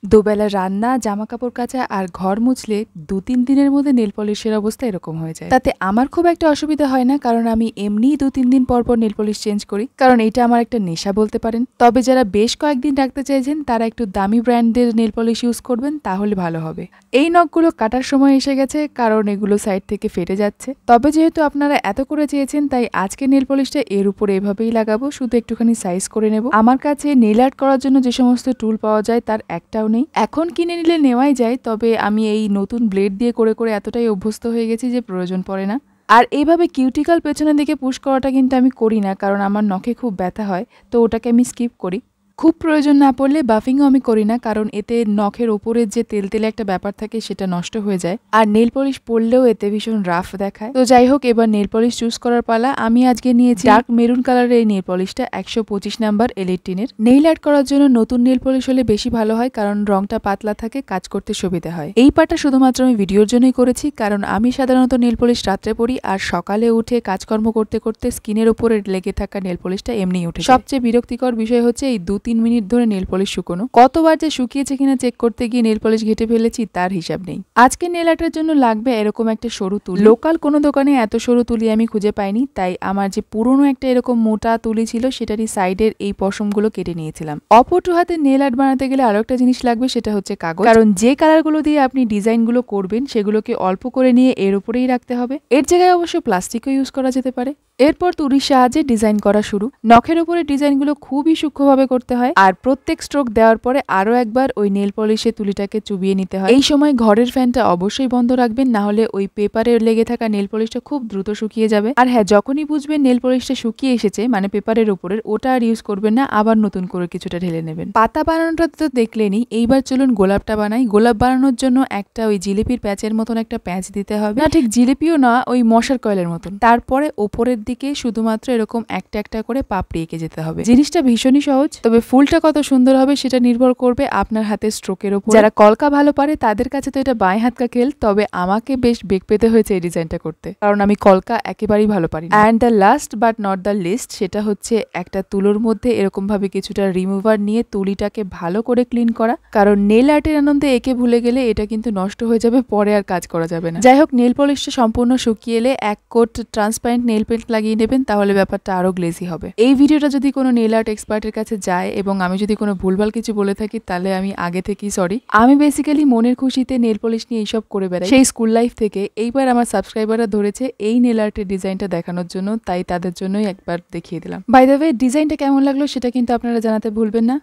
দুবেলা রান্না, জামাকাপড় কাচা আর ঘর মুছলে ২-৩ দিনের মধ্যে নেল পলিশের অবস্থা এরকম হয়ে যায়। তাতে আমার খুব একটা অসুবিধা হয় না, কারণ আমি এমনিই ২-৩ দিন পর পর নেল পলিশ চেঞ্জ করি, কারণ এটা আমার একটা নেশা বলতে পারেন। তবে যারা বেশ কয়েকদিন রাখতে চাইছেন তারা একটু দামি ব্র্যান্ডের নেল পলিশ ইউজ করবেন, তাহলে ভালো হবে। এই নখগুলো কাটার সময় এসে গেছে, কারণ এগুলো সাইড থেকে ফেটে যাচ্ছে। তবে যেহেতু আপনারা এত করে চেয়েছেন, তাই আজকে নেল পলিশটা এর উপরে এভাবেই লাগাবো, শুধু একটুখানি সাইজ করে নেব। আমার কাছে নেল আর্ট করার জন্য যে সমস্ত টুল পাওয়া যায় তার একটাও নেই। এখন কিনে নিলে নেওয়াই যায়, তবে আমি এই নতুন ব্লেড দিয়ে করে করে এতটাই অভ্যস্ত হয়ে গেছি যে প্রয়োজন পড়ে না। আর এইভাবে কিউটিক্যাল পেছনের দিকে পুশ করাটা কিন্তু আমি করি না, কারণ আমার নখে খুব ব্যথা হয়, তো ওটাকে আমি স্কিপ করি। খুব প্রয়োজন না পড়লে বাফিংও আমি করি না, কারণ এতে নখের ওপরের যে তেলতেলে একটা ব্যাপার থাকে সেটা নষ্ট হয়ে যায়। আর নেল পলিশ পরলেও এতে ভীষণ রাফ দেখায়। তো যাই হোক, এবার নেল পলিশ চুজ করার পালা। আমি আজকে নিয়েছি ডার্ক মেরুন কালারের এই নেল পলিশটা, ১২৫ নাম্বার L18-এর। নেইল আর্ট করার জন্য নতুন নেল পলিশ হলে বেশি ভালো হয়, কারণ রংটা পাতলা থাকে, কাজ করতে সুবিধা হয়। এই পার্টটা শুধুমাত্র আমি ভিডিওর জন্যই করেছি, কারণ আমি সাধারণত নেল পলিশ রাত্রে পরি, আর সকালে উঠে কাজকর্ম করতে করতে স্কিনের উপরে লেগে থাকা নেল পলিশটা এমনিই উঠে। সবচেয়ে বিরক্তিকর বিষয় হচ্ছে এই ২-৩ মিনিট ধরে নেল পলিশ শুকোনো। কতবার যে শুকিয়েছে কিনা চেক করতে গিয়ে নেল পলিশ ঘেটে ফেলেছি তার হিসাব নেই। আজকে নেল আর্টের জন্য লাগবে এরকম একটা সরু তুলি। লোকাল কোনো দোকানে এত সরু তুলি আমি খুঁজে পাইনি, তাই আমার যে পুরনো একটা এরকম মোটা তুলি ছিল সেটারই সাইডের এই পশমগুলো কেটে নিয়েছিলাম। অপটু হাতে নেল আর্ট বানাতে গেলে আরো একটা জিনিস লাগবে, সেটা হচ্ছে কাগজ। কারণ যে কালারগুলো দিয়ে আপনি ডিজাইনগুলো করবেন সেগুলোকে অল্প করে নিয়ে এর উপরেই রাখতে হবে। এর জায়গায় অবশ্য প্লাস্টিকও ইউজ করা যেতে পারে। এরপর তুলির সাহায্যে ডিজাইন করা শুরু। নখের উপরে ডিজাইনগুলো খুবই সূক্ষ্মভাবে করতে হয়, আর প্রত্যেক স্ট্রোক দেওয়ার পরে আরো একবার ওই নেল পলিশে তুলিটাকে চুবিয়ে নিতে হয়। এই সময় ঘরের ফ্যানটা অবশ্যই বন্ধ রাখবেন, না হলে ওই পেপারে লেগে থাকা নেল পলিশটা খুব দ্রুত শুকিয়ে যাবে। আর হ্যাঁ, যখনই বুঝবেন নেল পলিশটা শুকিয়ে এসেছে, মানে পেপারের উপরের, ওটা আর ইউজ করবেন না, আবার নতুন করে কিছুটা ঢেলে নেবেন। পাতা বানানোটা তো দেখলেনই, এইবার চলুন গোলাপটা বানাই। গোলাপ বানানোর জন্য একটা ওই জিলিপির প্যাচের মতন একটা প্যাচ দিতে হবে, না ঠিক জিলিপিও না, ওই মশার কয়েলের মতন। তারপরে ওপরের দিকে শুধুমাত্র এরকম একটা একটা করে পাপড়ি এঁকে যেতে হবে। জিনিসটা ভীষণই সহজ, তবে ফুলটা কত সুন্দর হবে সেটা নির্ভর করবে আপনার হাতের স্ট্রোকের উপর। যারা কলকা ভালো পারে তাদের কাছে তো এটা বাঁয়ে হাত কা খেল, তবে আমাকে বেশ বেগ পেতে হয়েছে এই ডিজাইনটা করতে, কারণ আমি কলকা একেবারেই ভালো পারি না। And the last but not the least, সেটা হচ্ছে একটা তুলোর মধ্যে এরকম ভাবে কিছুটা রিমুভার নিয়ে তুলিটাকে ভালো করে ক্লিন করা, কারণ নেল আর্টের আনন্দে একে ভুলে গেলে এটা কিন্তু নষ্ট হয়ে যাবে, পরে আর কাজ করা যাবে না। যাই হোক, নেল পলিশটা সম্পূর্ণ শুকিয়ে এলে এক কোট ট্রান্সপারেন্ট নেল পেন্ট লাগিয়ে নেবেন, তাহলে ব্যাপারটা আরো গ্লেজি হবে। এই ভিডিওটা যদি কোনো নেল আর্ট এক্সপার্টের কাছে যায় এবং আমি যদি কোনো ভুলভাল কিছু বলে থাকি, তাহলে আমি আগে থেকেই সরি। আমি বেসিক্যালি মনের খুশিতে নেল পলিশ নিয়ে এইসব করে বেড়াই সেই স্কুল লাইফ থেকে। এইবার আমার সাবস্ক্রাইবাররা ধরেছে এই নেল আর্টের ডিজাইনটা দেখানোর জন্য, তাই তাদের জন্যই একবার দেখিয়ে দিলাম। বাই দ্য ওয়ে, ডিজাইনটা কেমন লাগলো সেটা কিন্তু আপনারা জানাতে ভুলবেন না।